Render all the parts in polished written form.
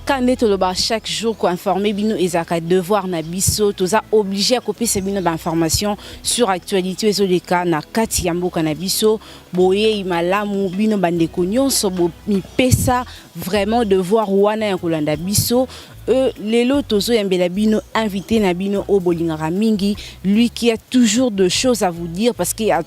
quand on chaque jour qu'on informer bino ezaka devoir na biso toza obligé à copier ces bino d'informations sur actualité ezoleka na kati ya mboka na biso boye imalamu bino bandeko nyonso bo mi pesa vraiment devoir wana ya kolanda biso. Lelo tozo yambela bino invité na bino au bolingara mingi, lui qui a toujours de choses à vous dire parce qu'il a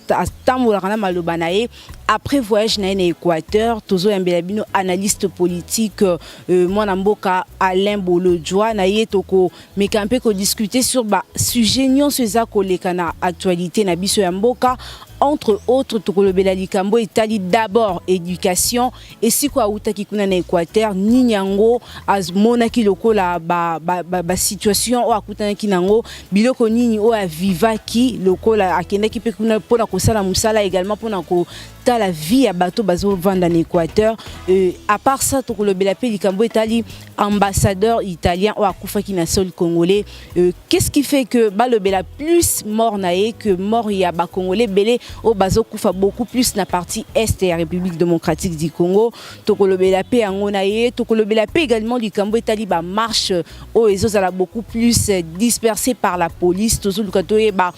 tambolana malobanae après voyage na Équateur tozo yambela bino analyste politique mwana mboka Alain Bolodjoa na yetoko mekampe ko discuter sur ba sujet nyonso eza koleka na actualité na biso ya mboka. Entre autres, Tokolobela Likambo Italie d'abord éducation et si quoi outaki kuna na Équateur ni nyango az monaki lokola ba situation o akutana kinango biloko nini o avivaki lokola akendaki pe kuna pona kosala musala également pona ko ta la vie à bateau bazo vendre en Équateur. À part ça, Tokolobela pe Likambo Italie ambassadeur italien o akufaki na sol congolais. Qu'est-ce qui fait que balobela plus mort naé que mort ya ba congolais belé au bazo kufa beaucoup plus na partie est de la République démocratique du Congo. Tokolobela pe angonaye, Tokolobela pe également Likambo Italie ba marche au ezozala beaucoup plus dispersé par la police. Tozulukatoye ba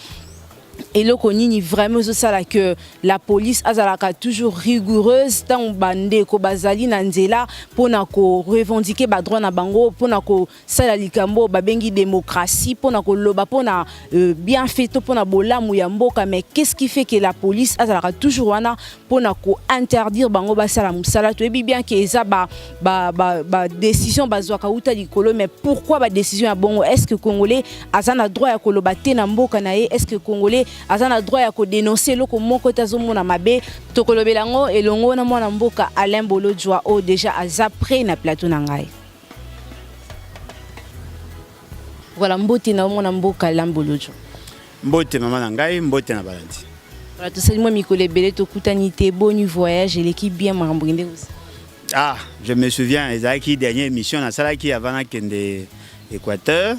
et le konini vraiment ça que la police azalaka toujours rigoureuse tant bande ko bazali na nzela pona ko revendiquer ba droit na bango pona ko sala likambo ba bengi démocratie pona ko loba pona bien fait pona bolamu ya mboka. Mais qu'est-ce qui fait que la police azalaka toujours wana pona ko interdire bango ba sala musala to bien que eza ba décision bazwaka uta likolo. Mais pourquoi ba décision ya bongo? Est-ce que congolais azana droit ya koloba te na mboka na ye? Est-ce que congolais azana droit ya ko dénoncer loko moko tazomo na mabe? Tokolobelango elongo na mwana mboka Alain Bolodjoa o déjà azapre na plateau na ngai. Voilà mbote na mwana mboka Alain Bolodjoa. Mbote mama na ngai, mbote na balandi. Voilà to sali moi mikole belé to kutanité bon voyage et l'équipe bien marambongende aussi. Ah, je me souviens ezaki dernière émission na sala ki avant na kende Équateur.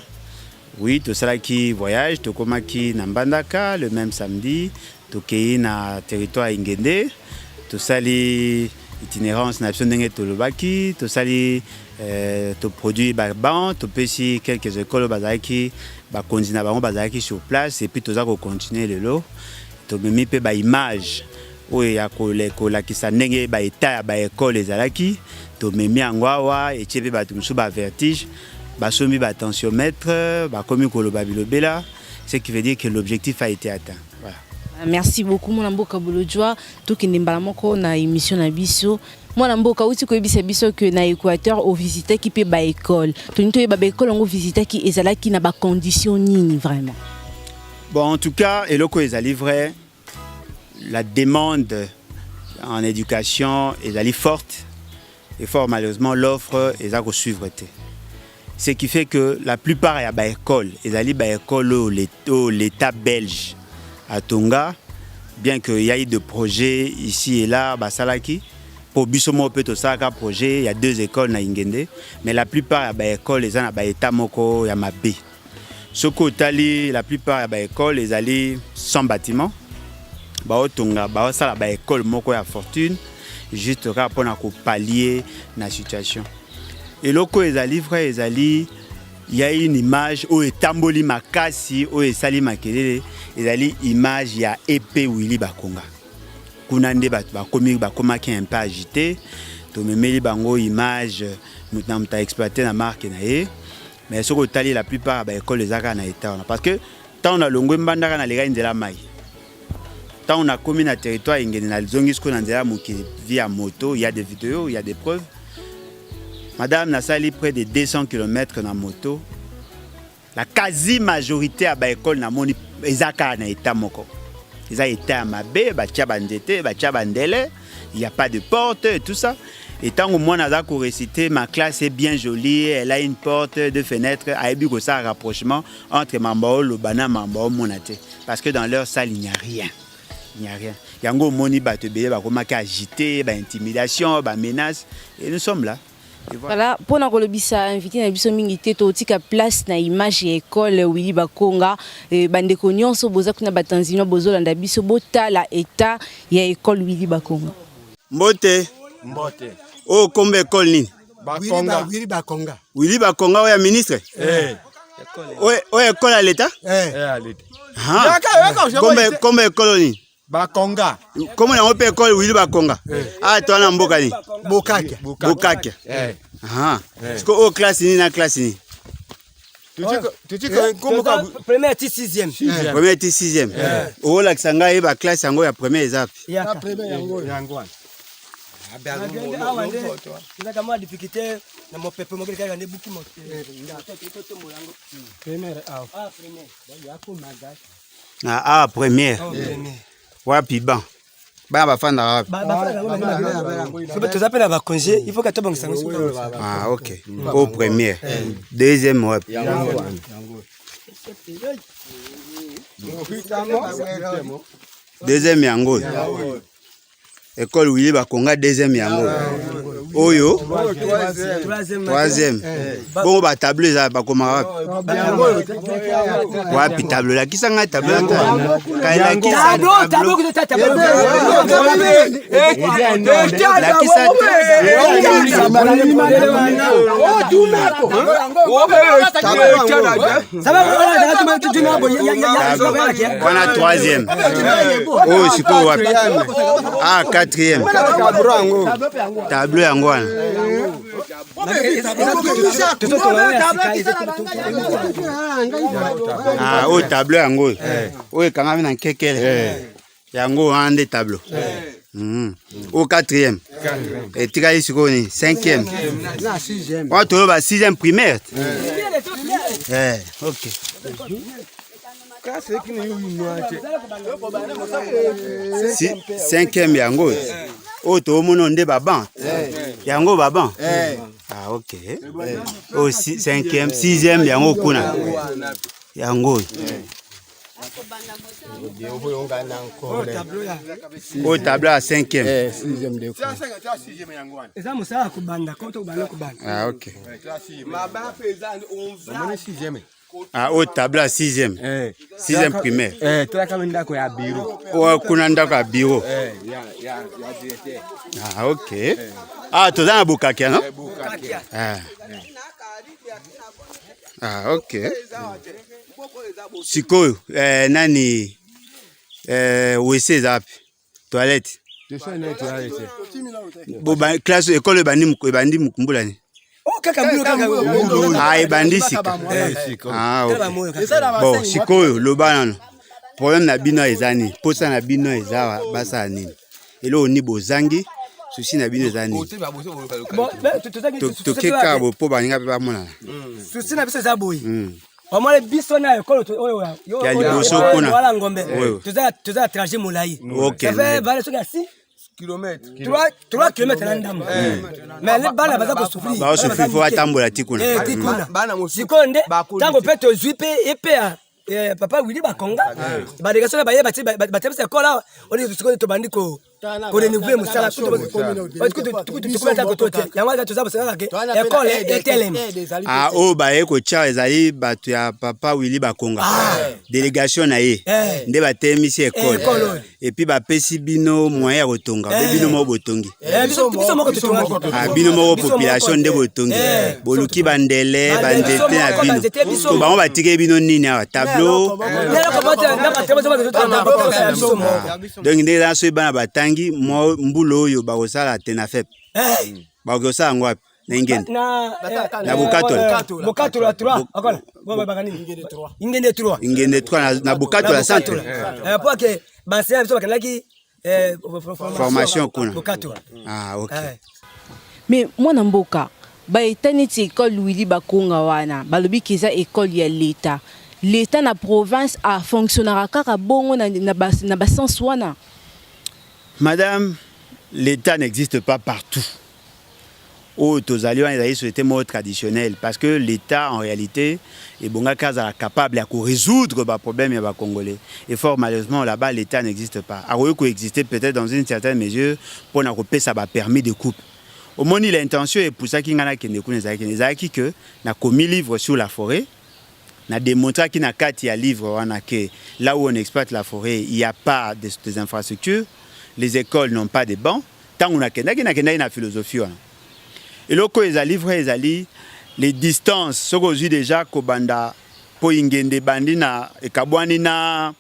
Oui, tout ça qui voyage, tout comme qui Nambandaka le même samedi, tout qui na territoire Ingende, tout ça les itinérance nationale tout le baki, tout ça les tout produit barban, tout petit quelques écoles bazaki, ba continue ba bazaki sur place et puis tout ça qu'on continue le lot, tout même peu ba image, oui ya kola qui ça nenge ba état ba école les alaki, tout même angwawa et tchebe ba tout ba vertige. Basomi ba tensiomètre, ba komi koloba bilobela, ce qui veut dire que l'objectif a été atteint. Voilà. Merci beaucoup mon mboka Bolodjoa, tout qui ndembala moko na émission na biso. Mon mboka uti ko ebisa biso que na Équateur au visiter qui peut ba école. Tonito ba école on visiter qui ezala qui na ba condition nini vraiment. Bon en tout cas, eloko ezali vrai, la demande en éducation ezali forte et fort malheureusement l'offre ezali ko suivre té. Ce qui fait que la plupart y a ba école, ils allaient ba école au l'État belge à Tonga, bien qu'il y ait des projets ici et là, Basalaki. Pour Bissomo peut ça un projet, il y a 2 écoles na Ingende, mais la plupart y a ba école, ils ont ba État moko ya mabe. Ce côté la plupart y a ba école, ils allaient sans bâtiment. Ba au Tonga, ba ça la ba école moko ya fortune, juste pour pallier la situation. Et loko ezali frère ezali il y a une image où etamboli makasi où esali makelele ezali image ya épée Willy Bakonga kuna nde bakoma ki un peu agité to memeli bango image muta exploiter la marque na ye mais ce que tali la plupart ba école ezaka na état parce que tant on a longo mbandaka na lega nzela mai tant on a commis na territoire ingene na zongi sko na nzela moki via moto il y a des vidéos il y a des preuves. Madame Nassali près de 200 km na moto. La quasi-majorité à l'école na moni ezaka na état moko. Eza état mabe, ba tia bandete, ba tia bandele, il y a pas de porte et tout ça. Et tant au moins naza ko réciter ma classe est bien jolie, elle a une porte, 2 fenêtres, ayebi ko ça rapprochement entre Mambao Lobana Mambao monate parce que dans leur salle il n'y a rien. Il n'y a rien. Yango moni ba te bele ba komaka agité, ba intimidation, ba menace et nous sommes là. Voilà, pour nous kolobisa invité na biso mingi te to tika place na image ya école Willy Bakonga bandeko nyonso boza kuna batanzino bozolanda biso botala état ya école Willy Bakonga. Mbote. Oh kombe école nini? Willy Bakonga. Willy Bakonga oya ministre. Oya école à l'état. Comme école ni. Bakonga. Comment on peut école Willy Bakonga? Ah toi na mboka ni. Bokake. Est-ce que au classe ni na classe ni? Tu première et sixième. Première et sixième. Oh la kisanga e ba classe yango ya première étape. Ya première yango. Kama difficulté na mo pepe mo kile kande buki mo. Première Ah première. Wapi ban. Ba bafanda wapi? Tu appelles à congé, il faut que tu banques ça. Ah OK. Au première. Deuxième wapi? Deuxième yango. École Willy Bakonga deuxième yango. Oyo troisième. Bon ba tableau za ba koma wapi tableau la kisanga tableau kaila kisa tableau que tu tableau la kisa wana troisième. Oh siko wapi? Ah quatrième. Tableau yango wana. Ah au tableau yango. Oye kanga na kekele. Yango ande tableau. Au quatrième. Et tika isiko ni cinquième. Na sixième. On to ba sixième primaire. OK. Cinquième yango. Oh to mono nde baban. Yango baban. Ah OK. Oh cinquième, sixième yango kuna. Yango. Au tableau à cinquième. Sixième de quoi? Ah OK. Ah au tableau à sixième. Sixième primaire. Oh kuna ndako ya bureau. Ah OK. Ah to dans Bokake non? Ah OK. Sikoyo nani WC zapi toilette bo ba classe école bandi mukumbula ni ebandi sika. Ah OK. Bon sikoyo loba nano problème na bino ezani posa na bino ezawa basa nini elo ni bozangi souci na bino ezani to keka bo po baninga pe ba mona souci na biso za boyi. Omole biso na école ya liboso kuna wala ngombe tuza trajet molai. OK. Ça fait vale so kasi kilomètres 3 kilomètres na ndambo. Mais les bana baza ko souffrir. Ba souffrir faut atambola tikuna. Bana mo sikonde tango peto zuipe epa papa Willy Bakonga ba délégation ba yeba ba tebisa école on est sikonde to bandiko ko renouveler musala parce que tu commences à côté yango za bosala ke école ETLM. Ah o ba eko cha ezali batu ya papa Willy Bakonga délégation na ye nde ba temisi école et puis ba pesi bino moyen ya kotonga bino mo botongi bino mo population nde botongi boluki bandele bandete na bino to bango batike bino nini awa tableau donc nde la so bana batangi mbulo oyo bakosala tenafep bakosala ngo wapi na ingende na Bukato la 3 akola ingende 3 na Bukato la centre pour que basia biso bakanaki formation kuna Bukato. Ah OK. Mais mwana mboka ba etani ti école Willy Bakonga wana balobi kiza école ya l'état na province a fonctionnera kaka bongo na ba sens wana. Madame, l'État n'existe pas partout. Au Tozalion, c'était mode traditionnel parce que l'État, en réalité, est capable de résoudre les problèmes des Congolais. Et fort malheureusement, là-bas, l'État n'existe pas. Alors, il existait peut-être dans une certaine mesure pour nous ça va permis de coupe. Au moins, l'intention est pour ça qu'il y a que nous commis livre sur la forêt. On a démontré qu'il y a 4 livres là où on exploite la forêt, il n'y a pas des infrastructures. Les écoles n'ont pas de bancs. Tant qu'on a une philosophie. Et loko ezali vrai ezali les distances soko ozwi déjà kobanda po ingende bandi na ekabwani na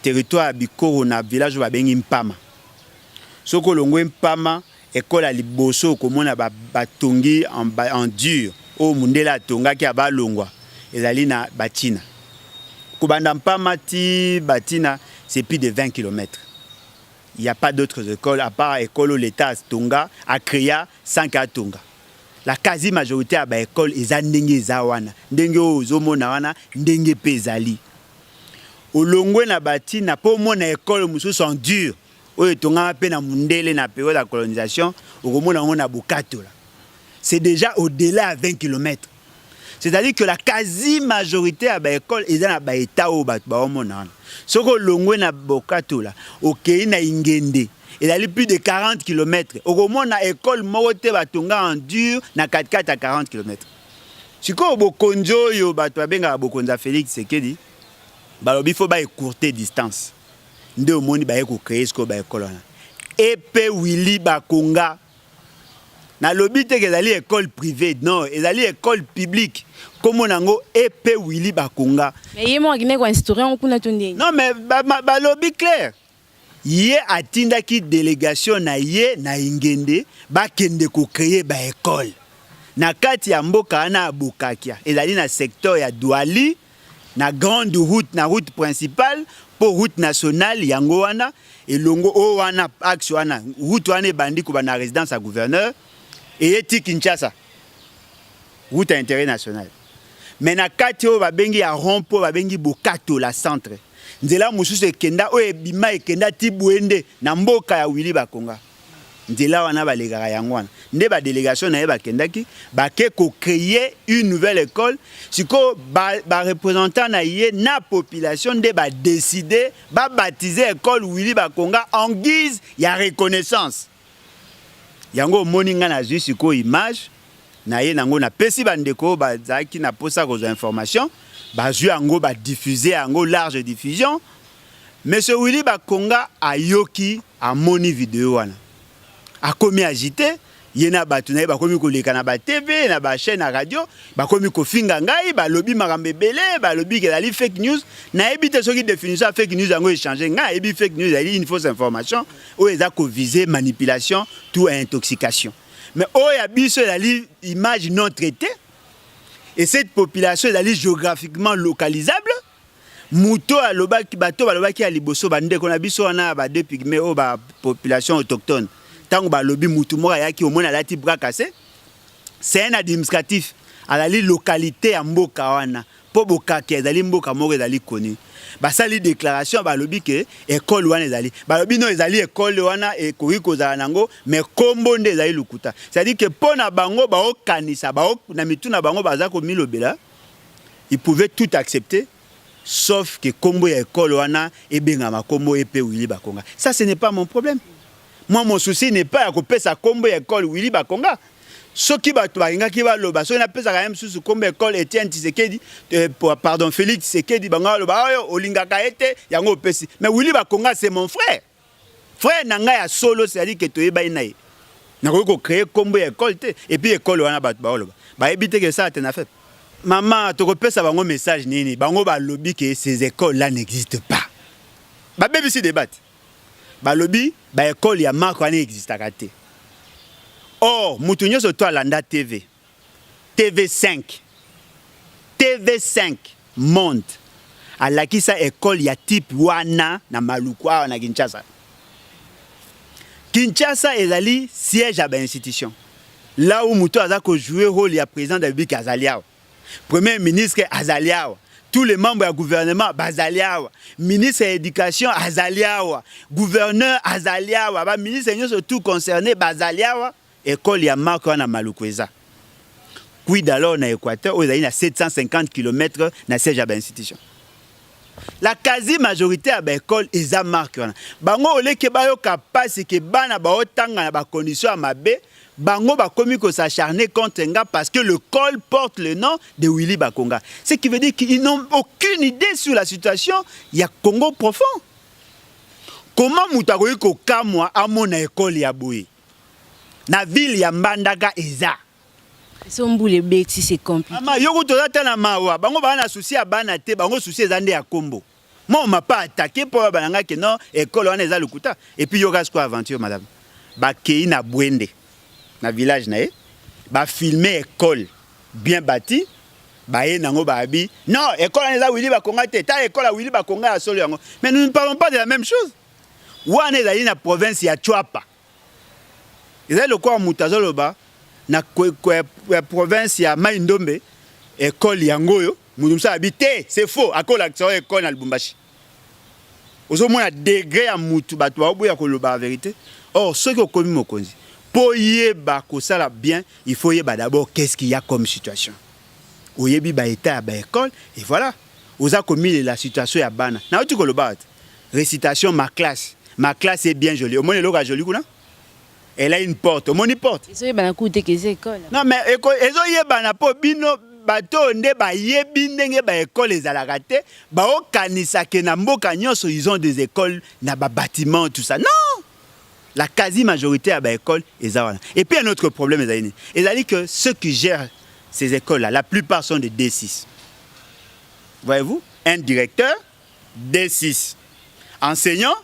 territoire ya Bikoro na village babengi Mpama. Soko longwe Mpama école à liboso komona batongi en dur o mundela tongaki abalongwa ezali na Batina. Kobanda Mpama ti Batina c'est plus de 20 km. Il n'y a pas d'autres écoles à part école où l'État Tonga a créé sans qu'à Tonga. La quasi-majorité à l'école est à Ndenge Zawana, Ndenge Ozomona wana, Ndenge Pezali. Au longwe na bati na po mona école musu sont durs. Oyo Tonga pe na mundele na période de colonisation, okomona ngona Bukato là. C'est déjà au-delà de 20 km. C'est-à-dire que la quasi-majorité à l'école est dans l'état où on Soko longwe na Bukato là, okei na Ingende. Il y a plus de 40 km. Au moins, na école Morote Batonga en dur, na 4x4 à 40 km. Si vous avez Bokonjo, yo bato benga Bokonza Félix Sekedi, balobi faut ba écourter distance. Nde omoni ba ko créer ce ko ba école na. Epe Willy Bakonga. Na lobi te ezali école privée, non, ezali école publique. Comme nango Epe Willy Bakonga. Mais yemo agine ko instaurer on kuna tonde. Non mais ba lobi clair. Yé atindaki délégation na yé na Ingende ba kende ko créer ba école na kati ya mboka na Bukakia ezali na secteur ya Douali na grande route na route principale pour route nationale yango wana elongo o wana axe wana route wana bandi ko na résidence à gouverneur et eti Kinshasa route intérêt national mais na kati o ba bengi ya rompo ba bengi Bukato la centre nzela mususu ekenda o ebima ekenda tibwende na mboka ya Willy Bakonga nzela wana balegaka yango wana nde ba délégation na ye bakendaki bake ko créer une nouvelle école siko ba représentant na ye na population nde ba décider ba baptiser école Willy Bakonga en guise ya reconnaissance yango moninga na zui siko image na ye nango na pesi bandeko bazaki na posa ko information bazui yango ba diffuser yango large diffusion. Monsieur Willy Bakonga a yoki a moni vidéo wana. A komi agité, yena batu na ba komi ko leka na ba TV na ba chaîne na radio, ba komi ko finga ngai ba lobby makambe belé, ba lobby ke dali fake news, na ebite soki définition fake news yango échanger ngai ebi fake news ali une fausse information o eza ko viser manipulation tout intoxication. Mais o ya biso dali image non traitée. Et cette population est géographiquement localisable. Muto alobaki bato balobaki aliboso bande kona biso wana ba deux pygmées o ba population autochtone. Tango ba lobi mutu mora yaki au mona lati bras cassé. C'est un administratif à la localité à mboka wana. Po boka ke ezali mboka moko ezali koni. Basali déclaration ba lobi ke école wana ezali. Ba lobi no ezali école wana e koki kozala nango mais kombo nde ezali lukuta. C'est-à-dire que pona bango ba okanisa ba na mituna bango baza ko milobela. Ils pouvaient tout accepter sauf que kombo ya école wana e bengama kombo Epe Willy Bakonga. Ça ce n'est pas mon problème. Moi mon souci n'est pas à couper sa kombo ya école Willy Bakonga. Soki bato baringaki baloba so na pesa quand même sous kombo école Etienne Tshisekedi pardon Félix Tshisekedi banga loba oyo olingaka ete yango pesi mais Willy Bakonga c'est mon frère nanga ya solo c'est-à-dire que toyeba inaye na ko créer kombo école te et puis école wana bato baloba ba ebite que ça tena fait maman to ko pesa bango message nini bango ba lobby que ces écoles là n'existent pas ba BBC débat ba lobby ba école ya marque wana existe te. Or, Moutounyo Soto Alanda TV, TV5 monte à la qui sa école ya type wana na Malukwa na Kinshasa. Kinshasa est ali siège à l'institution. Là où Moutou Azako joué rôle ya président de la République Azaliao, premier ministre Azaliao, tous les membres du gouvernement Azaliao, ministre de l'éducation Azaliao, gouverneur Azaliao, ministre surtout concerné Azaliao. École ya marque na Malukweza. Quid alors na Équateur où il y a 750 km na siège à l'institution. La quasi-majorité à l'école est à marque. Bango ole ke bayo kapasi ke bana ba otanga na ba condition mabe, bango ba komi ko s'acharner contre nga parce que le col porte le nom de Willy Bakonga. Ce qui veut dire qu'ils n'ont aucune idée sur la situation, il y a Congo profond. Comment mutakoyi ko kamwa amona école ya boye? Na ville ya Mbandaka eza Sombule beti c'est compliqué. Maman, yoko toza tana mawa, bango ba na souci ya bana te, bango souci ezande ya kombo. Moi on m'a pas attaqué pour bananga que non, école on eza lukuta. Et puis yoka quoi aventure madame. Ba kei na Bwende. Na village na ye. Ba filmer école bien bâtie. Ba ye nango ba abi. Non, école on eza Willy Bakonga te, ta école à Willy Bakonga à solo yango. Mais nous ne parlons pas de la même chose. Wana ezali na province ya Chwapa. Ezali lokwa mutazoloba. Na province ya Maindombe école yangoyo mutumsa habité c'est faux akola akisa école na Lubumbashi ozo mona degré ya mutu bato ba boya ko loba vérité or ceux qui ont commis mokonzi pour yeba ko sala bien il faut yeba d'abord qu'est-ce qu'il y a comme situation oyebi ba état ba école et voilà oza commis la situation ya bana na otu ko loba récitation ma classe est bien jolie au moins le loka joli kuna. Elle a une porte, au moins une porte. Non mais école, bino bato nde ba yebi ndenge ba école ezalaka te, ba okanisa ke na mboka nyonso ils ont des écoles na ba bâtiments tout ça. Non. La quasi majorité à ba école ezala. Et puis un autre problème ezali. Ezali que ceux qui gèrent ces écoles là, la plupart sont des D6. Voyez-vous? Un directeur D6. Enseignant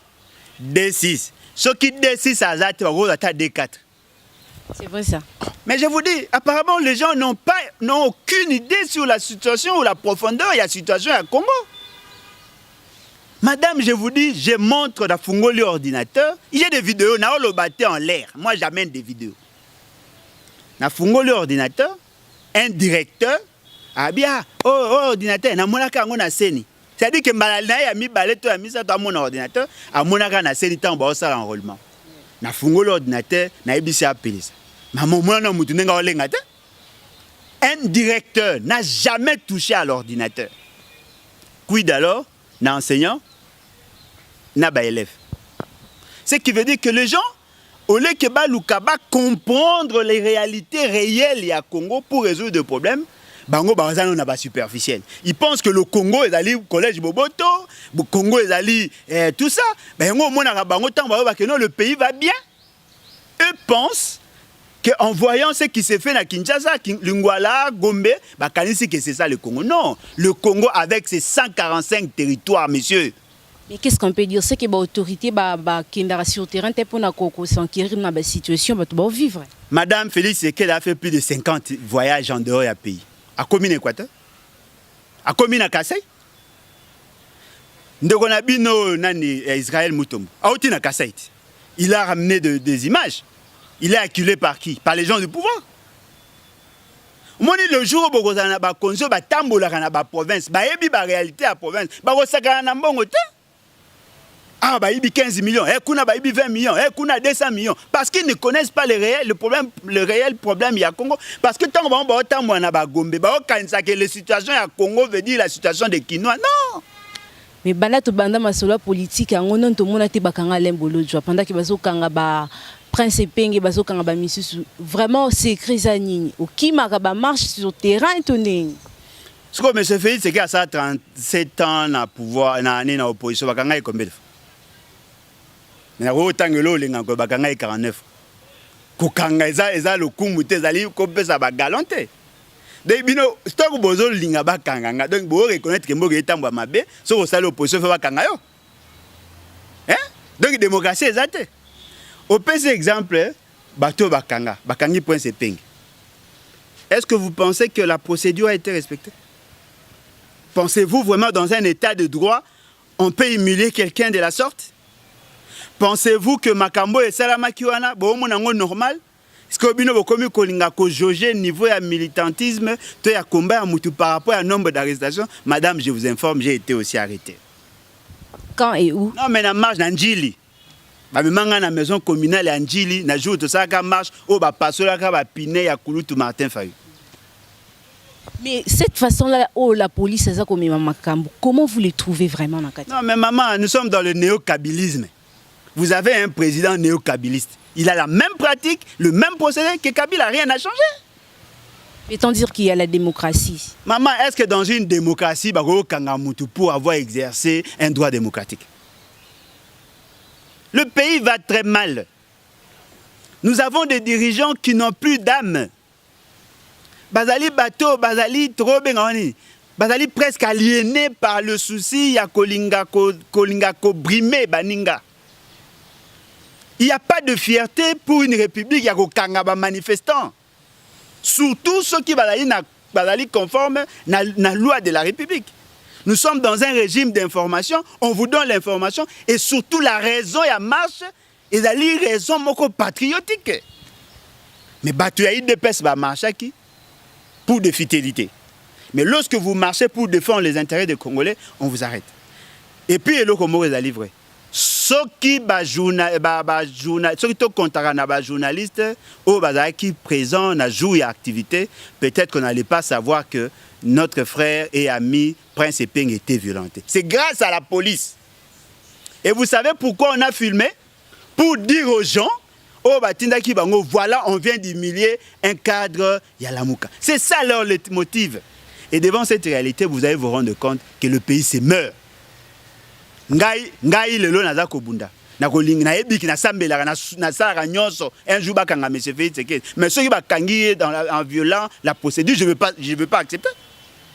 D6. Ce qui D6 à Zate, D4. C'est vrai ça. Mais je vous dis, apparemment, les gens n'ont aucune idée sur la situation ou la profondeur de la situation à Congo. Madame, je vous dis, je montre dans Fungoli ordinateur. Il y a des vidéos, na le batté en l'air. Moi, j'amène des vidéos. Dans Fungoli ordinateur, un directeur a bien, ordinateur, na monaka ngona seni. C'est-à-dire que Malana a mis balette a mis ça dans mon ordinateur, à mon na seni temps ba ça enrôlement. Na Fungoli ordinateur, na ebisi appelé ça. Maman mwana mutu nenga olenga te. Un directeur n'a jamais touché à l'ordinateur. Quid alors, na enseignant, na ba élève. Ce qui veut dire que les gens, au lieu que ba lukaba comprendre les réalités réelles à Congo pour résoudre des problèmes, bango bazano na ba superficiel. Ils pensent que le Congo est allé au collège Boboto, le Congo est allé tout ça. Ben ngo mona bango tant ba que non le pays va bien. Eux pensent qu'en voyant ce qui s'est fait à Kinshasa, Lingwala, Gombe, bah kanisi que c'est ça le Congo. Non, le Congo avec ses 145 territoires, messieurs. Mais qu'est-ce qu'on peut dire? C'est que l'autorité qui sur le terrain pour s'enquérir dans la situation, va vivre. Madame Félix Sekedi a fait plus de 50 voyages en dehors du pays. À commune Équateur, à commune à Kassai. Ndogonabino nani Israël Moutombo. A outi na Kassai. Il a ramené des images. Il est acculé par qui? Par les gens du pouvoir. Moi, le jour où Bogozana na ba konzo ba tambola na ba province, ba yebi ba réalité à province, ba osaka na mbongo te. Ah ba yebi 15 millions, kuna ba yebi 20 millions, kuna 200 millions parce qu'ils ne connaissent pas le réel problème il y a Congo parce que tant ba tambola na ba Gombe, ba okanisa que la situation à Congo veut dire la situation des Kinois. Non. Mais bana to banda masolo politique yango non to mona te bakanga lembolo jwa pendant que bazo kanga ba Prince Penge bazo kanga ba misusu vraiment secret za nini okimaka ba marche sur terrain étonné. Ce que monsieur Félix c'est qu'à ça 37 ans na pouvoir na année na opposition bakanga combien de fois. Mais autant que lo lenga ko bakanga 49. Ko kanga eza le kumu te zali ko pesa ba galanté. Donc bino stock bozo linga bakanga donc bo reconnaître que mboka etambwa mabe so ko sala opposition fa bakanga yo. Hein? Donc démocratie ezate. Au PC exemple, bateau bakanga, bakangi Prince Penge. Est-ce que vous pensez que la procédure a été respectée? Pensez-vous vraiment dans un état de droit, on peut humilier quelqu'un de la sorte? Pensez-vous que Makambo et Salamakiwana, bon monango normal? Est-ce que bino bokomi kolinga ko jauger niveau ya militantisme, to ya combat mutu par rapport à nombre d'arrestations? Madame, je vous informe, j'ai été aussi arrêté. Quand et où? Non, mais na marche na Njili. Ba memanga na maison communale ya Njili na jour to saka marche o ba pasola ka ba piné ya Kulutu Martin Fayou. Mais cette façon-là, la police a comme Makambo, comment vous les trouvez vraiment dans Kati? Non, mais maman, nous sommes dans le néo-kabilisme. Vous avez un président néo-kabiliste. Il a la même pratique, le même procédé que Kabila, rien n'a changé. Peut-on dire qu'il y a la démocratie? Maman, est-ce que dans une démocratie, pour avoir exercé un droit démocratique? Le pays va très mal. Nous avons des dirigeants qui n'ont plus d'âme. bazali bateau, bazali trop bengani. Bazali presque aliéné par le souci ya kolinga ko brimer baninga. Il n'y a pas de fierté pour une république ya ko kanga ba manifestants. Surtout ceux qui bazali conforme na loi de la République. Nous sommes dans un régime d'information, on vous donne l'information et surtout la raison ya marche et la raison moko patriotique. Mais bateau ya IDPS ba marche qui pour de fidélité. Mais lorsque vous marchez pour défendre les intérêts des Congolais, on vous arrête. Et puis, le Congo est livré. Ceux qui sont journalistes ou qui présents dans jour et activité, peut-être qu'on n'allait pas savoir que notre frère et ami Prince Epeng était violenté. C'est grâce à la police. Et vous savez pourquoi on a filmé? Pour dire aux gens, oh, voilà, on vient d'humilier un cadre Yalamouka. C'est ça leur motif. Et devant cette réalité, vous allez vous rendre compte que le pays se meurt. Ngai lelo naza kobunda. Na kolinga na ebiki na sambela na sara nyonso un jour bakanga monsieur Félix Tshisekedi. Mais ceux qui bakangi en violant la procédure, je veux pas accepter.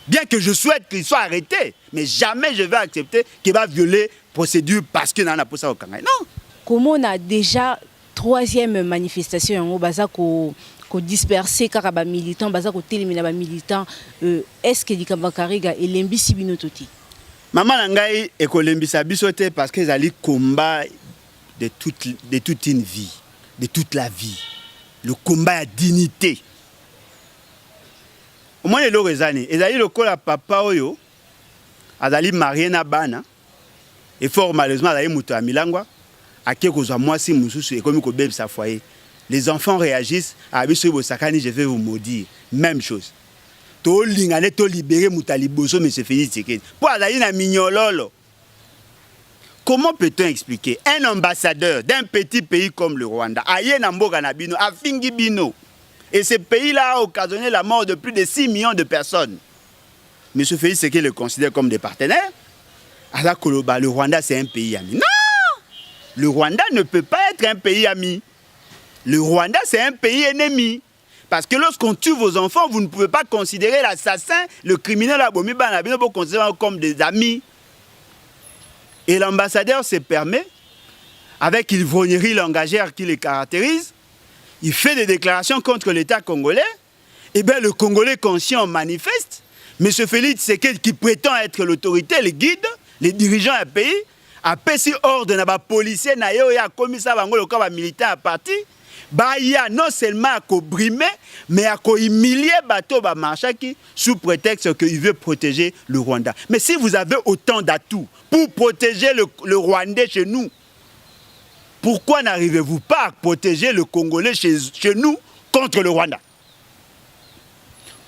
Bien que je souhaite qu'il soit arrêté, mais jamais je vais accepter qu'il va violer procédure parce que nana posa okanga. Non. Comment on a déjà troisième manifestation en baza ko disperser car ba militants baza ko télémina ba militants est-ce que Likamba Kariga et lembisi bino toti maman nangai e ko lembisa biso te parce que ezali combat de toute une vie, de toute la vie, le combat à dignité. Au moins le rezani ezali lokola papa oyo azali marié na bana et fort malheureusement azali muto ya milangwa ake kozwa mwasi mususu ekomi ko bebisa foyer. Les enfants réagissent à Abisso Sakani, je vais vous maudire. Même chose. To lingane to libérer Moutaliboso, mais c'est fini. Pour aller na mignololo. Comment peut-on expliquer un ambassadeur d'un petit pays comme le Rwanda, aye na mboka na bino, a fingi bino, et ce pays-là a occasionné la mort de plus de 6 millions de personnes. M. Félix Tshisekedi le considère comme des partenaires. Alors que le Rwanda c'est un pays ami. Non! Le Rwanda ne peut pas être un pays ami. Le Rwanda, c'est un pays ennemi. Parce que lorsqu'on tue vos enfants, vous ne pouvez pas considérer l'assassin, le criminel Abomi Banabino, vous considérer comme des amis. Et l'ambassadeur se permet, avec l'ivrognerie langagère qui les caractérise, il fait des déclarations contre l'État congolais. Et bien le Congolais conscient manifeste. M. Félix Tshisekedi, qui prétend être l'autorité, le guide, les dirigeants du pays, a passé ordre à policiers, à commissaire, à militaire à parti. Baya non seulement à brimer, mais à humilier bateau Marchaki sous prétexte qu'il veut protéger le Rwanda. Mais si vous avez autant d'atouts pour protéger le Rwandais chez nous, pourquoi n'arrivez-vous pas à protéger le Congolais chez nous contre le Rwanda?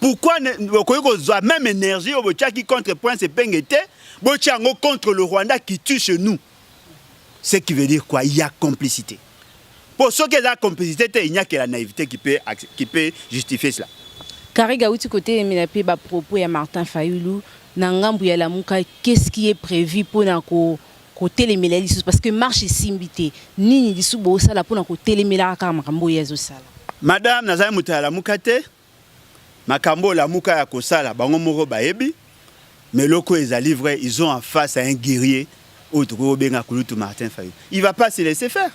Pourquoi vous avez même énergie au Bochaki contre Prince Epengete, Bochango contre le Rwanda qui tue chez nous? Ce qui veut dire quoi? Il y a complicité. Pour ceux qui ont la complicité, il n'y a que la naïveté qui peut justifier cela. Kariga outi côté menape ba propos ya Martin Fayulu na ngambu ya Lamuka, qu'est-ce qui est prévu pour na ko télémela lisu parce que marche simbité nini lisu bo sala pour na ko télémela ka makambo ya zo sala. Madame nazali muta Lamuka te makambo Lamuka ya ko sala bango moko bayebi mais loko ezali vrai, ils ont en face à un guerrier autre benga kulutu Martin Fayulu. Il va pas se laisser faire.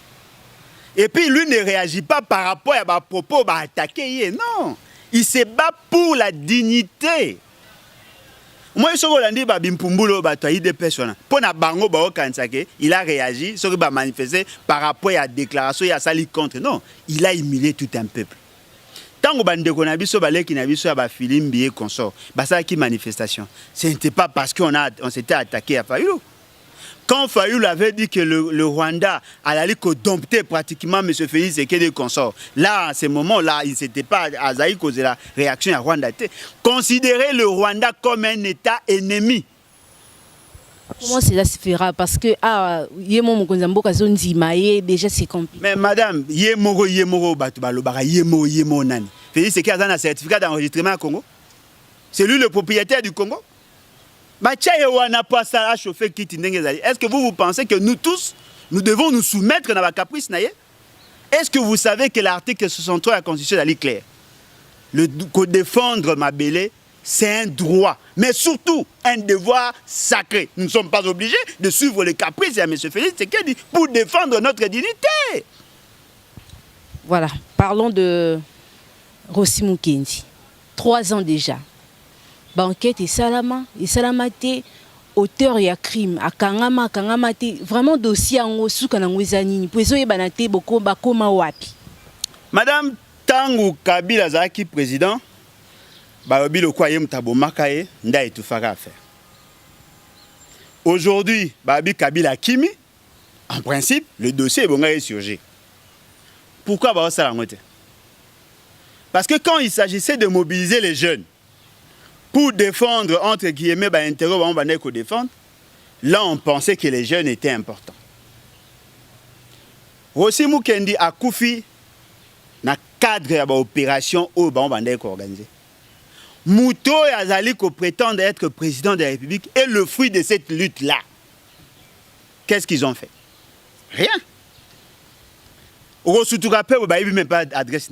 Et puis lui ne réagit pas par rapport à ma propos, bah attaquer. Non, il se bat pour la dignité. Moi, je suis il a réagi, il a manifesté par rapport à la déclaration, il a sali contre. Non, il a humilié tout un peuple. Tant que manifestation, ce n'était pas parce qu'on s'était attaqué à Fayulu. Quand Fayulu avait dit que le Rwanda allait dompter pratiquement M. Félix Tshisekedi consort, là, à ce moment-là, il ne s'était pas à Zaï causé la réaction à Rwanda. Considérer le Rwanda comme un État ennemi. Comment cela se fera? Parce que déjà c'est compliqué. Mais madame, Félix Tshisekedi a un certificat d'enregistrement à Congo. C'est lui le propriétaire du Congo. Est-ce que vous pensez que nous tous, nous devons nous soumettre dans la caprice? Est-ce que vous savez que l'article 63 de la Constitution est clair? défendre Mabélé, c'est un droit, mais surtout un devoir sacré. Nous ne sommes pas obligés de suivre les caprices de M. Félix Tshisekedi pour défendre notre dignité. Voilà, parlons de Rossi Mukendi. 3 ans déjà. Banquette et Salamate, auteur et crime, à Kangama, vraiment dossier en haut, sous Kanangwezanini, pour y banate, boko, bakoma wapi. Madame Tangu Kabila Zaki, président, Barobi le Kwayem Tabo Makaye, Nda et Toufara à faire. Aujourd'hui, Barobi Kabila Kimi, en principe, le dossier est bon à surgir. Pourquoi Barobi Salangote? Parce que quand il s'agissait de mobiliser les jeunes pour défendre, entre guillemets, défendre, là on pensait que les jeunes étaient importants. Rossi Mukendi a Koufi, dans le cadre de l'opération où on va organiser. Mouto et Azali qui prétendent être président de la République est le fruit de cette lutte-là. Qu'est-ce qu'ils ont fait? Rien. Rosuturapé, vous n'avez même pas d'adresse.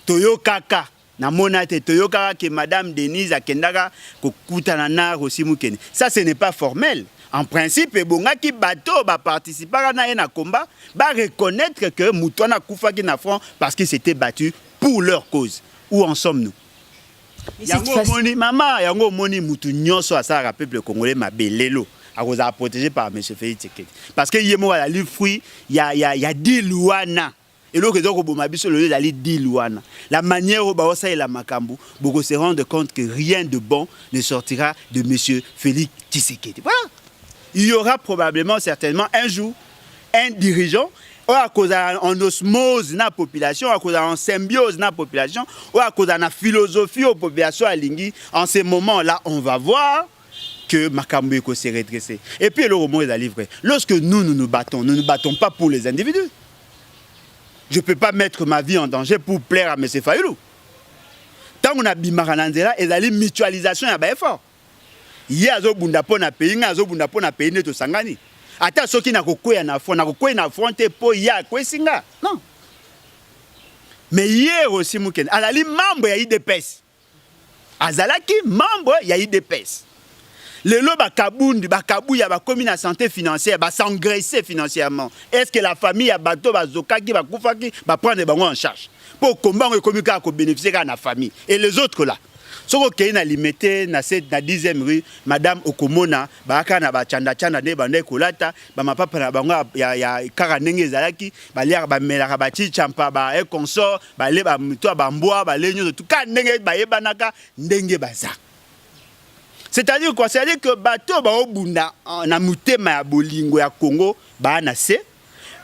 Toyo Kaka, na monate Toyo Kaka que Madame Denise Akendaka Kokutanana Rossi Mukendi. Ça, ce n'est pas formel. En principe, les gens qui bateau participer à un combat, reconnaître que Moutouana Koufa qui n'a front parce qu'ils s'étaient battus pour leur cause. Où en sommes-nous? Yango moni maman, yango moni Moutou nyonso à ça peuple congolais Mabelelo a protégé par M. Félix Tshisekedi. Parce que yemo a li fruit, il y a 10 louana. Et l'autre raison que Mabiso le ali 10 louana. La manière où Baosa et la Makambu, beaucoup se rendent compte que rien de bon ne sortira de M. Félix Tshisekedi. Voilà. Il y aura probablement, certainement, un jour, un dirigeant, ou à cause en osmose dans la population, à cause en symbiose dans la population, ou à cause de la philosophie de la population à Lingui. En ce moment-là, on va voir que Makambu s'est redressé. Et puis, le roman est livré. Lorsque nous nous battons pas pour les individus. Je ne peux pas mettre ma vie en danger pour plaire à M. Fayoulou. Tant qu'on a bimaranandela, il y a une mutualisation à l'effort. Il y a des gens qui pays, il y a des gens qui pays to sangani. Ata soki na kokwea na fronte po ya kwesinga. Non. Mais hier aussi Mukendi, alali membre ya IDPS. Azalaki membre ya IDPS. Le lo bakabundi bakabuya bakomi na santé financière ba s'engraisser financièrement. Est-ce que la famille a bato bazokaki bakufaki ba prendre bango en charge pour combat économique ko bénéficier à la famille et les autres là. Soko kena limité na 10e rue Madame Okomona baka na ba chanda ne bande kolata ba mapapa na bango ya kaka ndenge ezalaki ba liaka ba melaka ba chichampa ba e consort ba le ba mito ba mboa ba le nyozo tout ka ndenge ba yebanaka ndenge baza. C'est-à-dire quoi? C'est-à-dire que bateau ba obunda na mutema ya bolingo ya Congo ba na se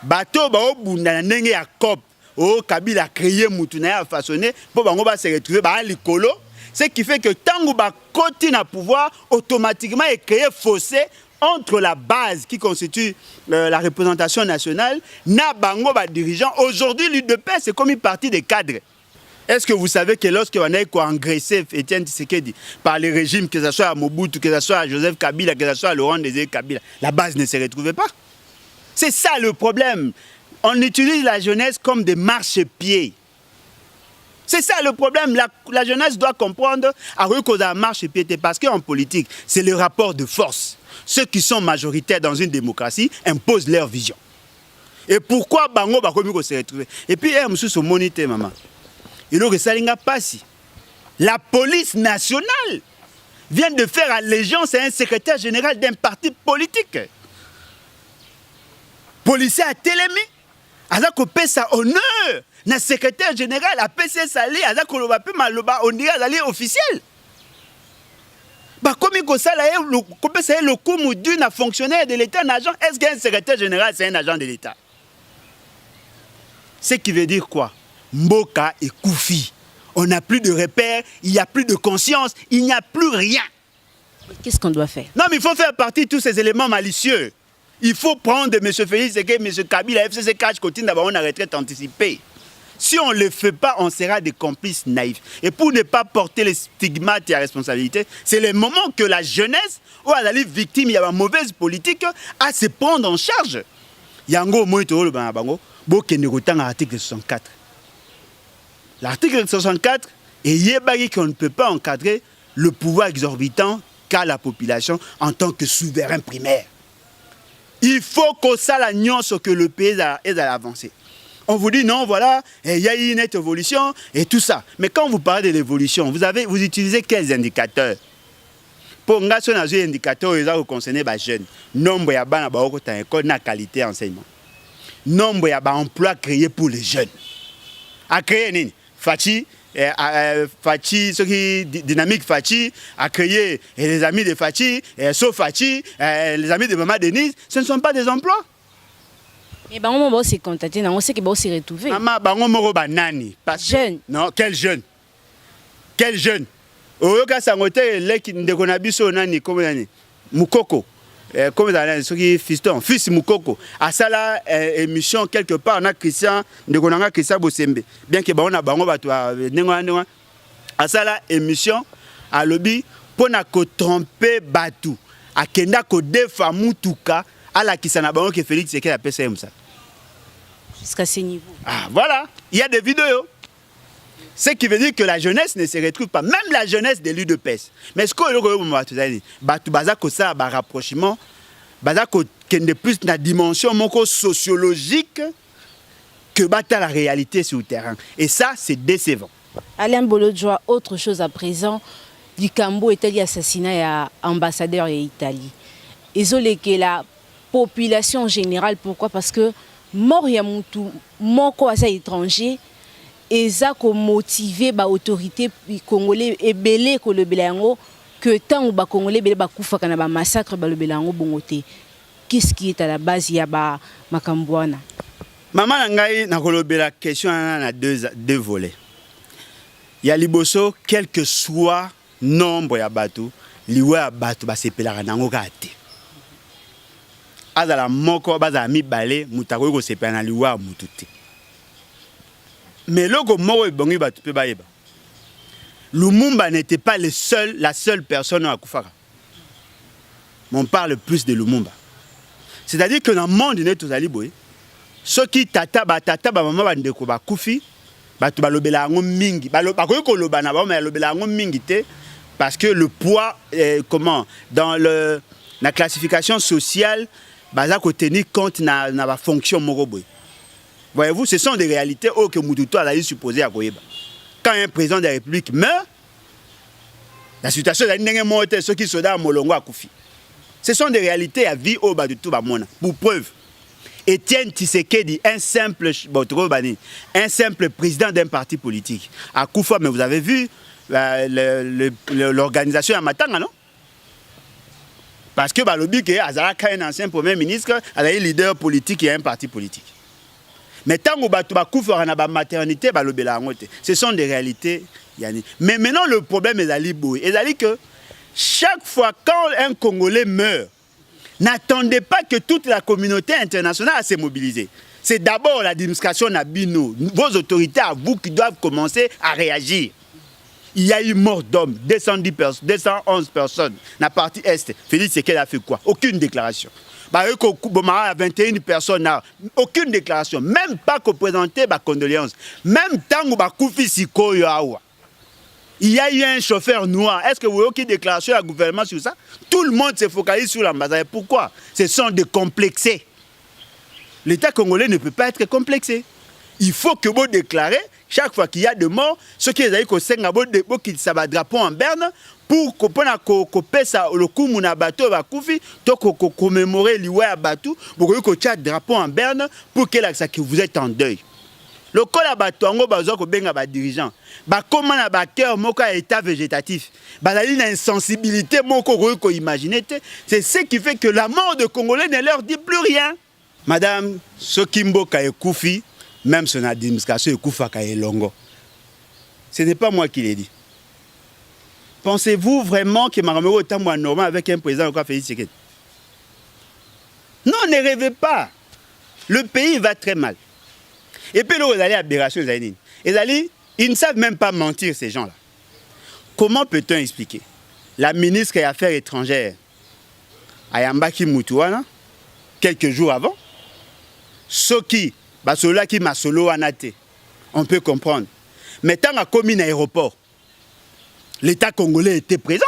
bateau ba obunda na ndenge ya COP o Kabila créé mutu na ya façonné pour bango ba se retrouver ba likolo. Ce qui fait que tant que côté na pouvoir, automatiquement est créé fossé entre la base qui constitue la représentation nationale, na bango ba dirigeant. Aujourd'hui, l'UDPS c'est comme une partie des cadres. Est-ce que vous savez que lorsque on a engraissé Etienne Tshisekedi par les régimes, que ce soit à Mobutu, que ce soit à Joseph Kabila, que ce soit à Laurent Désiré Kabila, la base ne se retrouvait pas? C'est ça le problème. On utilise la jeunesse comme des marchepieds. C'est ça le problème. La jeunesse doit comprendre à cause de la marche-pied parce qu'en politique, c'est le rapport de force. Ceux qui sont majoritaires dans une démocratie imposent leur vision. Et pourquoi Bango Bakomi se retrouver? Et puis, monsieur se monite, maman. Il aurait salinga passi. La police nationale vient de faire allégeance à un secrétaire général d'un parti politique. Policier à Télémi, Aza kopé sa honneur. Le secrétaire général a PC Sali, Aza koloba pe maloba, on dirait Azali officiel. Comme il y a le coup d'un fonctionnaire de l'État, un agent, est-ce qu'un secrétaire général c'est un agent de l'État? Ce qui veut dire quoi? Mboka et Koufi. On n'a plus de repères, il n'y a plus de conscience, il n'y a plus rien. Qu'est-ce qu'on doit faire? Non, mais il faut faire partie de tous ces éléments malicieux. Il faut prendre M. Félix et M. Kabila, FCC Catch, continue d'avoir une retraite anticipée. Si on ne le fait pas, on sera des complices naïfs. Et pour ne pas porter les stigmates et la responsabilité, c'est le moment que la jeunesse, ou à la victime, il y a une mauvaise politique, à se prendre en charge. Yango Moïto le Bango, Bokene Rotang, article 64. L'article 64, Et yebaki qu'on ne peut pas encadrer le pouvoir exorbitant qu'a la population en tant que souverain primaire. Il faut que ça la nuance que le pays est à l'avancée. On vous dit non, voilà, il y a eu une nette évolution et tout ça. Mais quand vous parlez de l'évolution, vous utilisez quels indicateurs? Pour nga so na indicateurs ils ont concerné les jeunes. Nombre ya bana ba ko ta école na qualité enseignement. Nombre ya ba emploi créé pour les jeunes. A créé nini? Fachi ce qui dynamique Fachi a créé les amis de Fachi, Fachi, les amis de Maman Denise, ce ne sont pas des emplois. Mais on va se contacter, on sait que va se retrouver. Maman bango moro banani. Jeune. Non, quel jeune? Quel jeune? Oyoka sangote leki ndeko na biso nani comme nani? Mukoko. Comme dans ce qui fiston, fils Mukoko. À ça là émission quelque part on a Christian ndeko nanga Christian Bosembe. Bien que on a bango bato nengo à ça là émission à lobby pour na ko tromper batu. Akenda ko defa mutuka ala kisana bango que Félix Tshisekedi appelle ça. Jusqu'à ce niveau. Ah voilà, il y a des vidéos. Ce qui veut dire que la jeunesse ne se retrouve pas, même la jeunesse de l'UDPS. Mais ce que vous avez dit, ça un rapprochement, de plus la dimension sociologique que la réalité sur le terrain. Et ça, c'est décevant. Alain Bolodjoa, autre chose à présent, du Cambo Italie assassinat à ambassadeur et Italie. Isolé que la population générale, pourquoi? Parce que mort Yamoutou, moko à étranger, et ça a motivé l'autorité congolais et belé que le Bélango que tant que Congolais belé bakufa kana ba massacre ba le Bélango bongoté. Qu'est-ce qui est à la base ya ba makambwana? Maman ngai na kolobela question na deux volets. Ya liboso quel que soit nombre ya bato, liwa ya bato ba sepelaka nango kate. Azala moko baza mi balé mutako ko sepela na liwa mututé. Mais le Lumumba n'était pas la seule personne à Koufara. On parle plus de Lumumba. C'est-à-dire que dans le monde, ceux qui tata maman bandeko ba kufi batu balobela ngo mingi bakoki koloba na ba mais lobela ngo mingi te parce que le poids dans la classification sociale baza ko tenir compte na ba fonction moko boy. Voyez-vous, ce sont des réalités que Moutoutou a supposé à Goyeba. Quand un président de la République meurt, la situation est ceux qui sont dans Molongo à Koufi. Ce sont des réalités à vie au bas de tout le monde. Pour preuve, Étienne Tshisekedi, un simple président d'un parti politique. À Koufa, mais vous avez vu l'organisation à Matanga, non? Parce que Balobi, Azaraka, un ancien premier ministre, a un leader politique et un parti politique. Mais tant que la maternité, ce sont des réalités. Mais maintenant, le problème est que chaque fois quand un Congolais meurt, n'attendez pas que toute la communauté internationale se mobilise. C'est d'abord l'administration Nabino, vos autorités à vous qui doivent commencer à réagir. Il y a eu mort d'hommes, 211 personnes. Dans la partie Est, Félix Tshisekedi a fait quoi? Aucune déclaration. 21 personnes, aucune déclaration, même pas qu'on présentait ma condoléances. Même tant que il y a eu un chauffeur noir. Est-ce que vous avez aucune déclaration à gouvernement sur ça? Tout le monde se focalise sur l'ambassade. Pourquoi? Ce sont des complexés. L'État congolais ne peut pas être complexé. Il faut que vous déclarez, chaque fois qu'il y a des morts, ceux qui ont dit ça va drapeau en berne, pour que le coup na bateau va koufi to commémorer liwa bateau pour que drapeau en berne pour que vous êtes en deuil. Le col à bateau ngo bazo ko benga ba dirigeant ba comment na ba cœur moko état végétatif ba la une insensibilité moko ko imaginer c'est ce qui fait que la mort de Congolais ne leur dit plus rien. Madame Sokimbo ka koufi même son administration koufa ka longo. Ce n'est pas moi qui l'ai dit. Pensez-vous vraiment que Maramero est un normal avec un président comme Félix Tshisekedi? Non, ne rêvez pas. Le pays va très mal. Et puis là, vous allez à aberration, ils ne savent même pas mentir, ces gens-là. Comment peut-on expliquer? La ministre des Affaires étrangères, Ayambaki Moutouana, quelques jours avant, Soki, ceux-là qui m'a solo anate, on peut comprendre. Mais tant qu'on a commis un aéroport, l'État congolais était présent.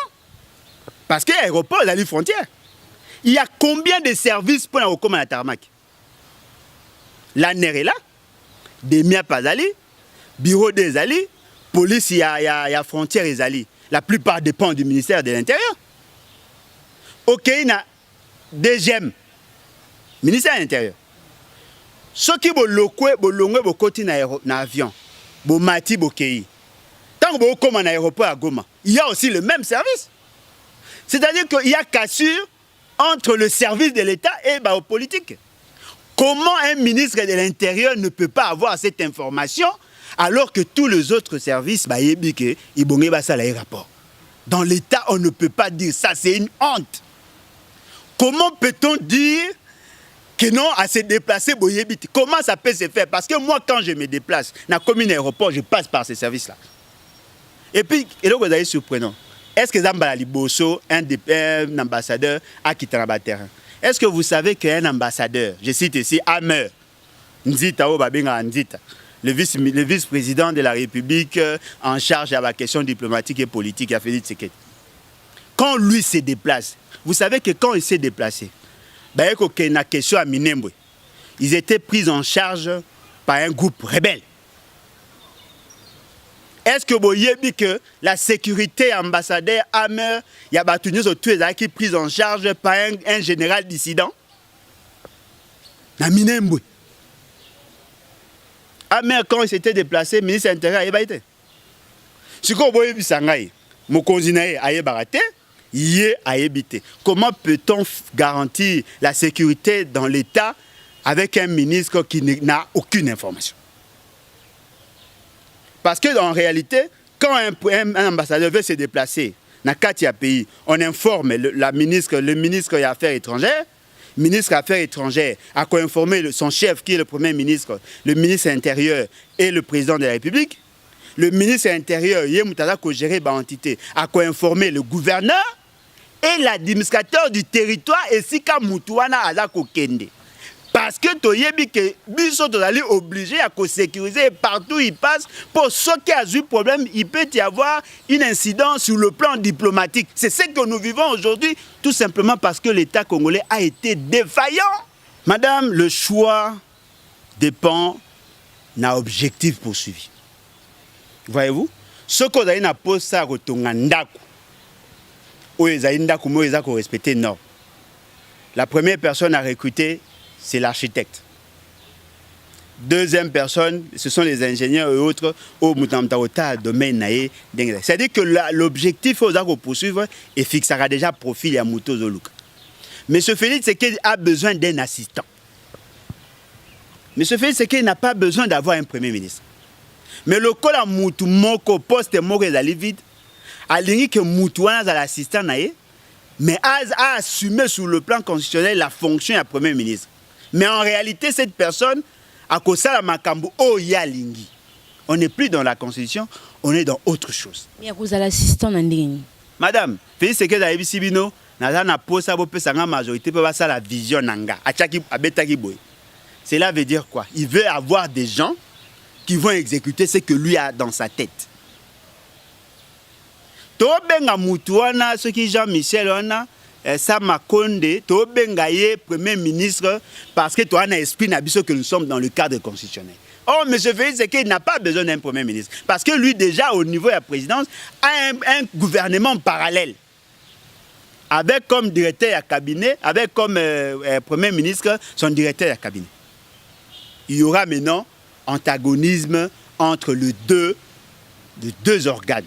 Parce que l'aéroport, la ligne frontière. Il y a combien de services pour la Okoma Tarmac? La NER est là, des Mia Pazali, bureau des Ali, police, il y a frontière des Ali. La plupart dépendent du ministère de l'Intérieur. Ok, il y a DGM, ministère de l'Intérieur. Ceux qui ont le côté dans l'avion, bon mati bokei. Tant que vous comme en aéroport à Goma, il y a aussi le même service. C'est-à-dire qu'il y a cassure entre le service de l'État et la politique. Comment un ministre de l'Intérieur ne peut pas avoir cette information alors que tous les autres services, rapport. Dans l'État, on ne peut pas dire ça, c'est une honte. Comment peut-on dire que non à se déplacer? Comment ça peut se faire? Parce que moi, quand je me déplace dans la commune aéroport, je passe par ces services-là. Et puis, et là, vous allez surprenant. Est-ce que Zambala Liboso, un ambassadeur, a quitté le terrain? Est-ce que vous savez qu'un ambassadeur, je cite ici, Amer, Nzita Obabinga Nzita, le vice-président de la République en charge à la question diplomatique et politique, a fait Tshisekedi. Quand lui se déplace, vous savez que quand il s'est déplacé, ils étaient pris en charge par un groupe rebelle. Est-ce que vous voyez que la sécurité ambassadeur Amer, il y a qui est prise en charge par un général dissident? Amer, quand il s'était déplacé, ministre de l'Intérieur, il a été. Si vous voyez comment peut-on garantir la sécurité dans l'État avec un ministre qui n'a aucune information? Parce qu'en réalité, quand un ambassadeur veut se déplacer dans un pays, on informe le ministre des Affaires étrangères. Le ministre des Affaires étrangères a informé son chef, qui est le Premier ministre, le ministre de l'Intérieur et le président de la République. Le ministre de l'Intérieur, a informé le gouverneur et l'administrateur du territoire et Sika Moutouana Azako Kende. Parce que que Biso est obligé à sécuriser partout où il passe. Pour ceux qui ont eu problème, il peut y avoir une incidence sur le plan diplomatique. C'est ce que nous vivons aujourd'hui, tout simplement parce que l'État congolais a été défaillant. Madame, le choix dépend d'un objectif poursuivi. Voyez-vous, ce qu'on a posé ça respecter non. La première personne à recruter, c'est l'architecte. Deuxième personne, ce sont les ingénieurs et autres au domaine. C'est-à-dire que l'objectif faut poursuivre et fixera déjà profil à Mouto Zoluka. M. Félix Tshisekedi a besoin d'un assistant. M. Félix Tshisekedi n'a pas besoin d'avoir un premier ministre. Mais le col à Moutou Moko poste Moko est vide, a l'ingé que Moutouana a l'assistant mais a assumé sur le plan constitutionnel la fonction du premier ministre. Mais en réalité, cette personne, à cause de la Makambo, Oyalingi. On n'est plus dans la Constitution, on est dans autre chose. Mais à cause de l'assistant, Madame, Félix Tshisekedi a Ebisibino, n'a pas sa majorité pour ça la vision nanga. Cela veut dire quoi? Il veut avoir des gens qui vont exécuter ce que lui a dans sa tête. Tobenga Moutouana, ce qui Jean-Michel Ona, Sama Konde, Tobenga ye Premier ministre, parce que toi, on a esprit que nous sommes dans le cadre constitutionnel. Oh, M. Félix Tshisekedi n'a pas besoin d'un Premier ministre, parce que lui, déjà, au niveau de la présidence, a un gouvernement parallèle, avec comme directeur à cabinet, avec comme Premier ministre, son directeur à cabinet. Il y aura maintenant antagonisme entre les deux organes.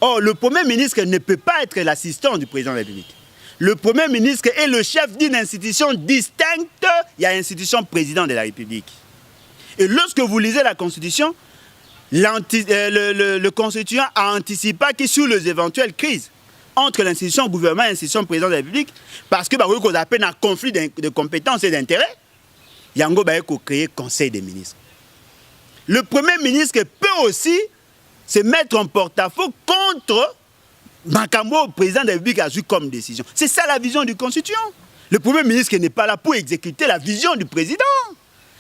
Or, le Premier ministre ne peut pas être l'assistant du président de la République. Le Premier ministre est le chef d'une institution distincte. Il y a l'institution président de la République. Et lorsque vous lisez la Constitution, le constituant a anticipé que sur les éventuelles crises entre l'institution gouvernement et l'institution président de la République, parce que qu'on appelle un conflit de compétences et d'intérêts, Yango va créer conseil des ministres. Le Premier ministre peut aussi se mettre en porte-à-faux contre Makambo, président de la République, a eu comme décision. C'est ça la vision du constituant. Le Premier ministre n'est pas là pour exécuter la vision du président.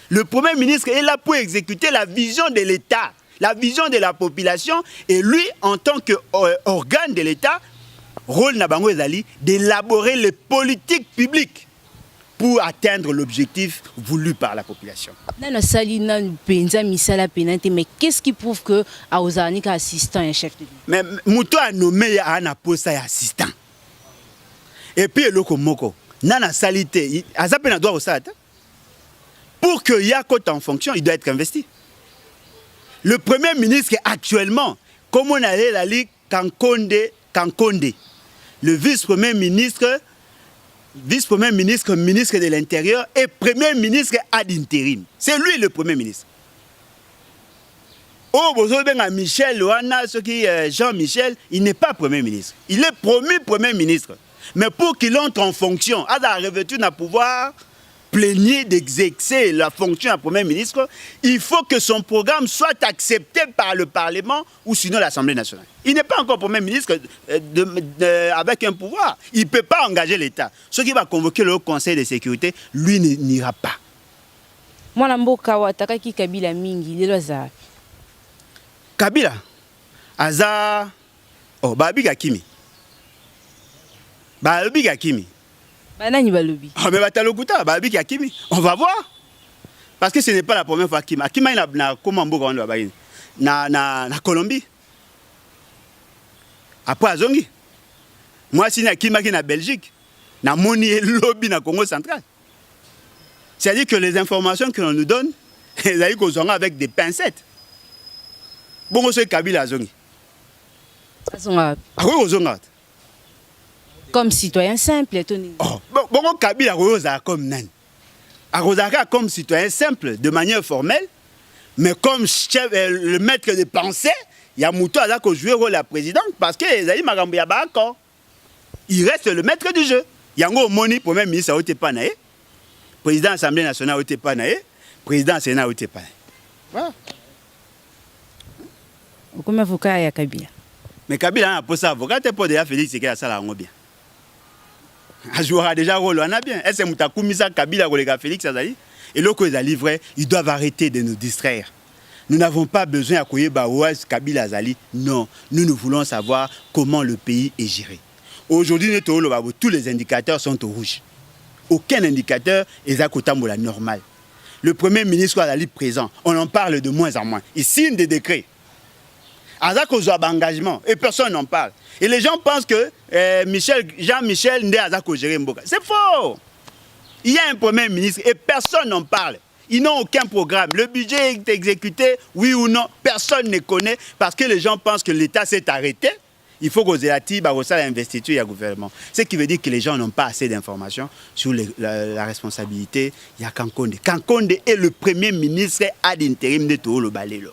Le Premier ministre est là pour exécuter la vision de l'État, la vision de la population, et lui, en tant qu'organe de l'État, rôle Nabango Ezali d'élaborer les politiques publiques pour atteindre l'objectif voulu par la population. Mais qu'est-ce qui prouve que Aouzani est assistant et chef de l'État? Mais Mouto a nommé un poste assistant. Et puis le Komoko, nana salité, Azapena doit au SAT. Pour que Yakot en fonction, il doit être investi. Le premier ministre actuellement, comme on a la Ligue Kankonde, le vice-premier ministre, ministre de l'Intérieur et premier ministre ad intérim. C'est lui le premier ministre. Oh, Michel, Jean-Michel, il n'est pas premier ministre. Il est promu premier ministre. Mais pour qu'il entre en fonction, à la revêtu d'un pouvoir plénier d'exercer la fonction à premier ministre, il faut que son programme soit accepté par le Parlement ou sinon l'Assemblée nationale. Il n'est pas encore premier ministre avec un pouvoir. Il ne peut pas engager l'État. Ce qui va convoquer le Conseil de sécurité, lui n'ira pas. Moi, je suis Kabila Mingi, Kabila, Aza, oh, Babi Gakimi. Babi Gakimi. Mais Babi Gakimi. On va voir. Parce que ce n'est pas la première fois qu'il Akima na comment na Colombie. Après Azongi. Moi si na Kima qui na Belgique, na moni et lobby na Congo central. C'est-à-dire que les informations que l'on nous donne, elles arrivent aux avec des pincettes. Bon, c'est Kabila Azongi. Comme citoyen simple, Tony. Oh, bon, Kabila Rosa comme nan. Arosaka comme citoyen simple, de manière formelle, mais comme chef, le maître de pensée, il y a Mouto Azako jouer le rôle de la présidente parce que il reste le maître du jeu. Il y a un moni premier ministre au Tepanae, président de l'Assemblée nationale au Tepanae, président du Sénat au Tepanae. Voilà. Comment avocat ya Kabila? Mais Kabila a posé avocat pour déjà Félix Sekela ça la bien. A jouera déjà rôle on a bien. Est-ce que Moutakoumisa Kabila kolega Félix Azali et loko ezali vrai, ils doivent arrêter de nous distraire. Nous n'avons pas besoin à koyeba Ouaz Kabila Azali. Non, nous voulons savoir comment le pays est géré. Aujourd'hui, tous les indicateurs sont au rouge. Aucun indicateur est à côté de la normale. Le premier ministre Azali présent, on en parle de moins en moins. Il signe des décrets. Azako a engagement et personne n'en parle. Et les gens pensent que Jean-Michel n'est Azako géré Mboka. C'est faux. Il y a un premier ministre et personne n'en parle. Ils n'ont aucun programme. Le budget est exécuté, oui ou non, personne ne connaît parce que les gens pensent que l'État s'est arrêté. Il faut que l'investiture et le gouvernement. Ce qui veut dire que les gens n'ont pas assez d'informations sur la responsabilité. Il y a Kankonde. Kankonde est le premier ministre ad intérim de Toolo Balelo.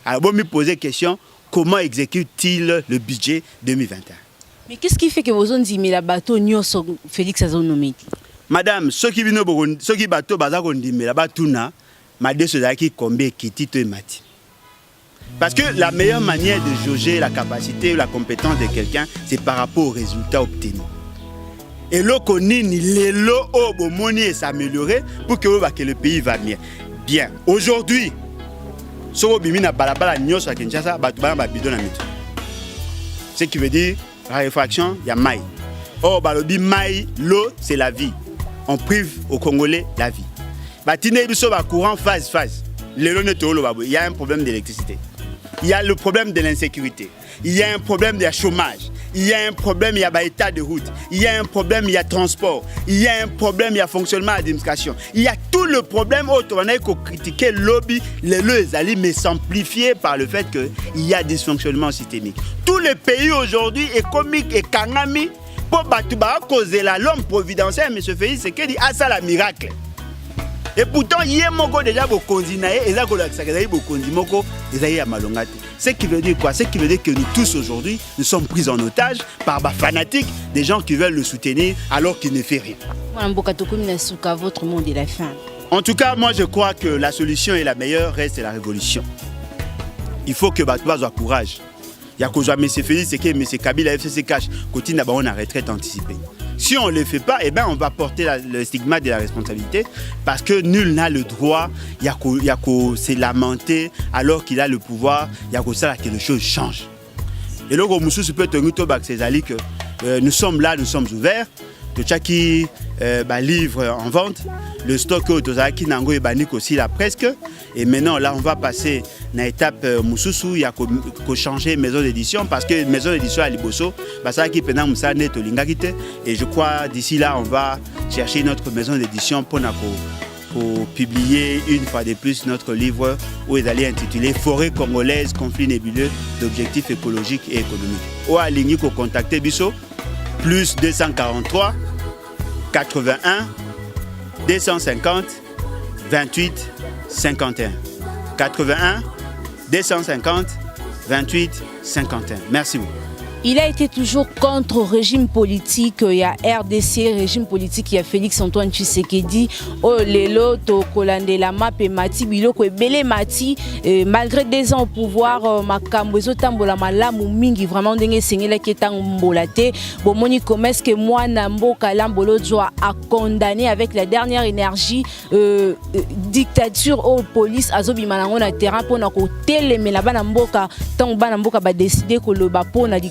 Alors, vous me posez la question, comment exécute-t-il le budget 2021? Mais qu'est-ce qui fait que vous avez dit que la bateau sont Félix Azonomé? Madame, ceux qui bateau bateau la bateau na, madame qui combien qui tito et mati. Parce que la meilleure manière de jauger la capacité ou la compétence de quelqu'un, c'est par rapport aux résultats obtenus. Et là, qu'on est les lots au bomoni et s'améliorer pour que le pays va bien. Bien. Aujourd'hui, ce qui veut dire la réfraction, il y a maï. Oh, balobi maï, l'eau, c'est la vie. On prive aux Congolais la vie. Courant phase. Il y a un problème d'électricité. Il y a le problème de l'insécurité. Il y a un problème de chômage. Il y a un problème, il y a état de route. Il y a un problème, il y a transport. Il y a un problème, il y a fonctionnement d'administration. Il y a tout le problème où on a critiqué le lobby, les alliés, mais s'amplifié par le fait qu'il y a dysfonctionnement systémique. Tous les pays aujourd'hui, économiques et kanami, pour causer l'homme providentiel, M. Félix, c'est qu'il dit ah ça la miracle. Et pourtant, il y a déjà beaucoup de ce qui veut dire quoi? Ce qui veut dire que nous tous aujourd'hui, nous sommes pris en otage par des fanatiques, des gens qui veulent le soutenir alors qu'il ne fait rien. Votre monde est la fin. En tout cas, moi je crois que la solution et la meilleure reste la révolution. Il faut que Batouba soit courage. Il y a que M. Félix et que M. Kabila FCC cache, continue d'avoir une retraite anticipée. Si on ne le fait pas, eh ben, on va porter le stigmate de la responsabilité parce que nul n'a le droit, il y a qu'à se lamenter alors qu'il a le pouvoir, il y a qu'à ça que les choses changent. Et donc, monsieur peut tenir tout bas, c'est-à-dire que nous sommes là, nous sommes ouverts. De chaque livre en vente, le stock qui nango est aussi là presque. Et maintenant là on va passer à l'étape mususu, il y a qu'à changer maison d'édition parce que maison d'édition à Liboso, ça qui pendant musa net lingakite. Et je crois d'ici là on va chercher notre maison d'édition pour publier une fois de plus notre livre où il est intitulé Forêt congolaise, conflit nébuleux d'objectifs écologiques et économiques. Ou à ligne qu'on contacte Bisso. Plus 243 81 250 28 51 81 250 28 51. Merci beaucoup. Il a été toujours contre le régime politique, il y a RDC, régime politique, il y a Félix Antoine Tshisekedi, Lelo, Kolande Lama, Mati, Biloko, Belé Mati, malgré 2 ans au pouvoir, Makambo, Zotambola, Malamu, Mingi, vraiment, Dengue Sengela qui est en Mbolate, Bomoni Komes, que moi, Nambo, Kalambolo, Joa a condamné avec la dernière énergie, dictature aux police, Azobi Malango, na terrain, pour nous télé, mais là-bas, Namboka, tant Banamboka va décider que le Bapo, n'a dit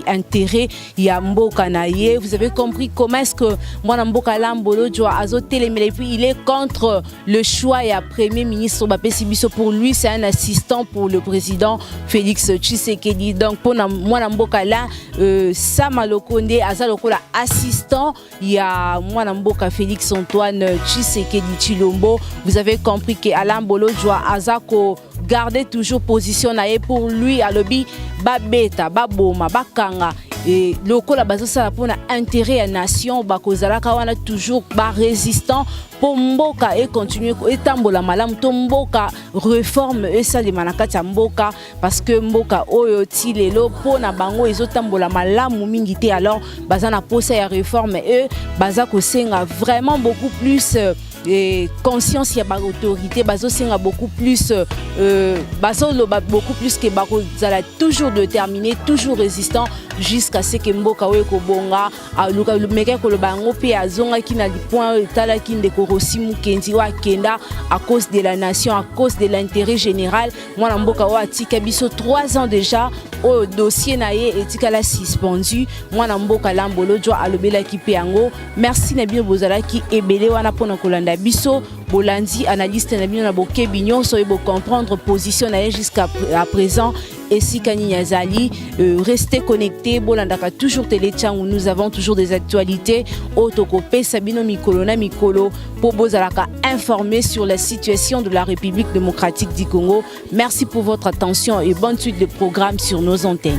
intérêt ya mboka na ye. Vous avez compris comment est-ce que mwana mboka Lambolo doit azoter mais puis il est contre le choix ya premier ministre Bapesi Biso. Pour lui c'est un assistant pour le président Félix Tshisekedi. Donc pour mwana mboka là Sama Lokonde azalokola assistant ya mwana mboka Félix Antoine Tshisekedi Chilombo. Vous avez compris que Alain Bolo doit azako garder toujours position nae. Pour lui à lobby babeta baboma bakanga et lokola bazosala pona intérêt à nation bakozalaka wana toujours ba résistant pour mboka et continuer etambola malamu to mboka réforme et ça les manakati mboka parce que mboka oyo ti lelo pona bango ezotambola malamu mingi te. Alors bazana posa ya réforme et bazako senga vraiment beaucoup plus et conscience y a ba autorité bazo senga beaucoup plus bazo loba beaucoup plus que bako zala toujours déterminé toujours résistant jusqu'à ce que mboka we ko bonga aluka meka ko bango pe azonga ki na point tala ki ndeko rosimu kendi wa kenda à cause de la nation, à cause de l'intérêt général. Moi na mboka wa tika biso 3 ans déjà au dossier naie etika la suspendu. Moi na mboka Lambolo doit alobela ki pe yango. Merci na bien bozala ki ebele wana pona kolanda biso bolandi analyste na bien na boke bignon so ebo comprendre position naie jusqu'à présent. Et si Kani Yazali, restez connectés, Bolandaka toujours Téléchan où nous avons toujours des actualités. Otokope Sabino Mikolo na Mikolo pour Bozalaka informer sur la situation de la République démocratique du Congo. Merci pour votre attention et bonne suite de programme sur nos antennes.